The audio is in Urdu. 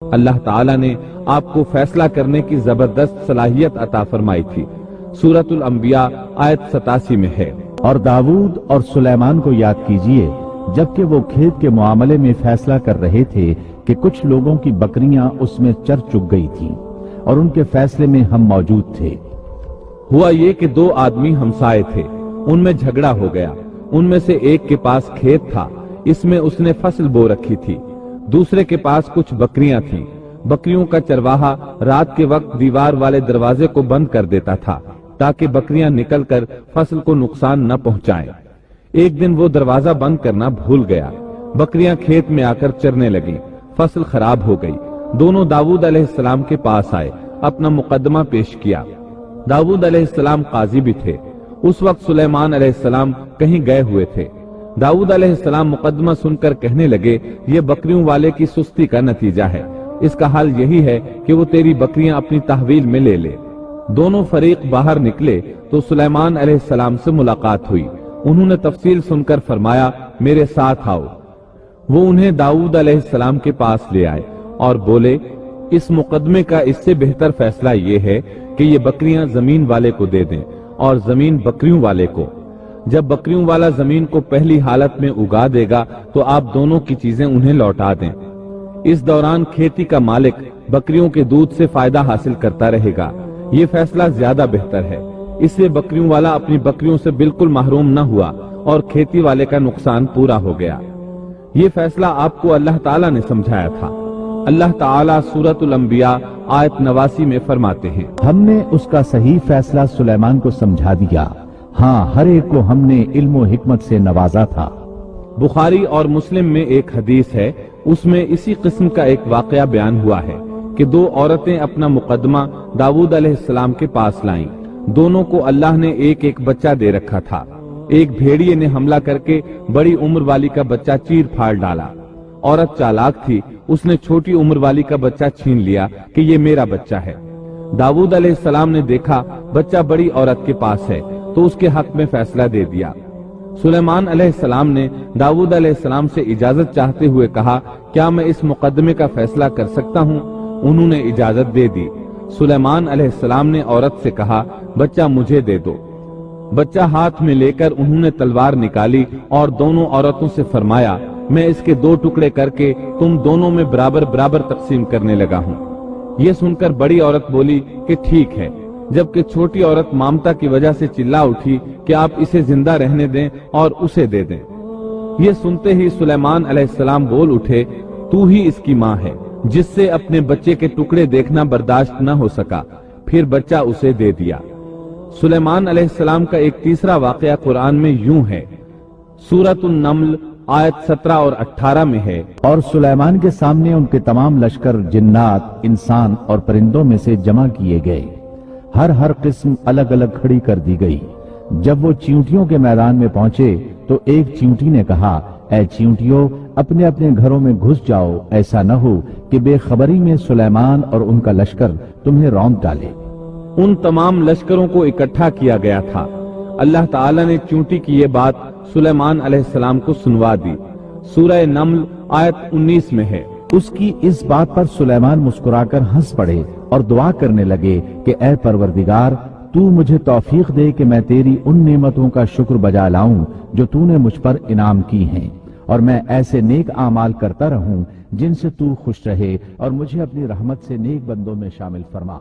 اللہ تعالیٰ نے آپ کو فیصلہ کرنے کی زبردست صلاحیت عطا فرمائی تھی۔ سورۃ الانبیاء آیت 87 میں ہے۔ اور داؤد اور سلیمان کو یاد کیجئے جبکہ وہ کھیت کے معاملے میں فیصلہ کر رہے تھے کہ کچھ لوگوں کی بکریاں اس میں چر چک گئی تھیں اور ان کے فیصلے میں ہم موجود تھے۔ ہوا یہ کہ دو آدمی ہمسائے تھے، ان میں جھگڑا ہو گیا۔ ان میں سے ایک کے پاس کھیت تھا، اس میں اس نے فصل بو رکھی تھی، دوسرے کے پاس کچھ بکریاں تھیں۔ بکریوں کا چرواہا رات کے وقت دیوار والے دروازے کو بند کر دیتا تھا تاکہ بکریاں نکل کر فصل کو نقصان نہ پہنچائیں۔ ایک دن وہ دروازہ بند کرنا بھول گیا، بکریاں کھیت میں آ کر چرنے لگیں، فصل خراب ہو گئی۔ دونوں داؤد علیہ السلام کے پاس آئے، اپنا مقدمہ پیش کیا۔ داؤد علیہ السلام قاضی بھی تھے۔ اس وقت سلیمان علیہ السلام کہیں گئے ہوئے تھے۔ داؤد علیہ السلام مقدمہ سن کر کہنے لگے، یہ بکریوں والے کی سستی کا نتیجہ ہے، اس کا حل یہی ہے کہ وہ تیری بکریاں اپنی تحویل میں لے لے۔ دونوں فریق باہر نکلے تو سلیمان علیہ السلام سے ملاقات ہوئی۔ انہوں نے تفصیل سن کر فرمایا، میرے ساتھ آؤ۔ وہ انہیں داؤد علیہ السلام کے پاس لے آئے اور بولے، اس مقدمے کا اس سے بہتر فیصلہ یہ ہے کہ یہ بکریاں زمین والے کو دے دیں اور زمین بکریوں والے کو۔ جب بکریوں والا زمین کو پہلی حالت میں اگا دے گا تو آپ دونوں کی چیزیں انہیں لوٹا دیں۔ اس دوران کھیتی کا مالک بکریوں کے دودھ سے فائدہ حاصل کرتا رہے گا۔ یہ فیصلہ زیادہ بہتر ہے۔ اس سے بکریوں والا اپنی بکریوں سے بالکل محروم نہ ہوا اور کھیتی والے کا نقصان پورا ہو گیا۔ یہ فیصلہ آپ کو اللہ تعالیٰ نے سمجھایا تھا۔ اللہ تعالیٰ سورۃ الانبیاء آیت 89 میں فرماتے ہیں، ہم نے اس کا صحیح فیصلہ سلیمان کو سمجھا دیا، ہاں ہر ایک کو ہم نے علم و حکمت سے نوازا تھا۔ بخاری اور مسلم میں ایک حدیث ہے، اس میں اسی قسم کا ایک واقعہ بیان ہوا ہے کہ دو عورتیں اپنا مقدمہ داؤد علیہ السلام کے پاس لائیں۔ دونوں کو اللہ نے ایک ایک بچہ دے رکھا تھا۔ ایک بھیڑیے نے حملہ کر کے بڑی عمر والی کا بچہ چیر پھاڑ ڈالا۔ عورت چالاک تھی، اس نے چھوٹی عمر والی کا بچہ چھین لیا کہ یہ میرا بچہ ہے۔ داؤد علیہ السلام نے دیکھا بچہ بڑی عورت کے پاس ہے تو اس کے حق میں فیصلہ دے دیا۔ سلیمان علیہ السلام نے داؤد علیہ السلام سے اجازت چاہتے ہوئے کہا، کیا میں اس مقدمے کا فیصلہ کر سکتا ہوں؟ انہوں نے اجازت دے دی۔ سلیمان علیہ السلام نے عورت سے کہا، بچہ مجھے دے دو۔ بچہ ہاتھ میں لے کر انہوں نے تلوار نکالی اور دونوں عورتوں سے فرمایا، میں اس کے دو ٹکڑے کر کے تم دونوں میں برابر برابر تقسیم کرنے لگا ہوں۔ یہ سن کر بڑی عورت بولی کہ ٹھیک ہے، جبکہ چھوٹی عورت مامتا کی وجہ سے چلا اٹھی کہ آپ اسے زندہ رہنے دیں اور اسے دے دیں۔ یہ سنتے ہی سلیمان علیہ السلام بول اٹھے، تو ہی اس کی ماں ہے، جس سے اپنے بچے کے ٹکڑے دیکھنا برداشت نہ ہو سکا، پھر بچہ اسے دے دیا۔ سلیمان علیہ السلام کا ایک تیسرا واقعہ قرآن میں یوں ہے، سورۃ النمل آیت 17 اور 18 میں ہے، اور سلیمان کے سامنے ان کے تمام لشکر جنات، انسان اور پرندوں میں سے جمع کیے گئے، ہر قسم الگ الگ کھڑی کر دی گئی۔ جب وہ چیونٹیوں کے میدان میں پہنچے تو ایک چیونٹی نے کہا، اے چیونٹیوں، اپنے اپنے گھروں میں گھس جاؤ، ایسا نہ ہو کہ بے خبری میں سلیمان اور ان کا لشکر تمہیں رونق ڈالے۔ ان تمام لشکروں کو اکٹھا کیا گیا تھا۔ اللہ تعالیٰ نے چیونٹی کی یہ بات سلیمان علیہ السلام کو سنوا دی۔ سورہ نمل آیت 19 میں ہے، اس کی اس بات پر سلیمان مسکرا کر ہنس پڑے اور دعا کرنے لگے کہ اے پروردگار، تو مجھے توفیق دے کہ میں تیری ان نعمتوں کا شکر بجا لاؤں جو تو نے مجھ پر انعام کی ہیں، اور میں ایسے نیک اعمال کرتا رہوں جن سے تو خوش رہے، اور مجھے اپنی رحمت سے نیک بندوں میں شامل فرما۔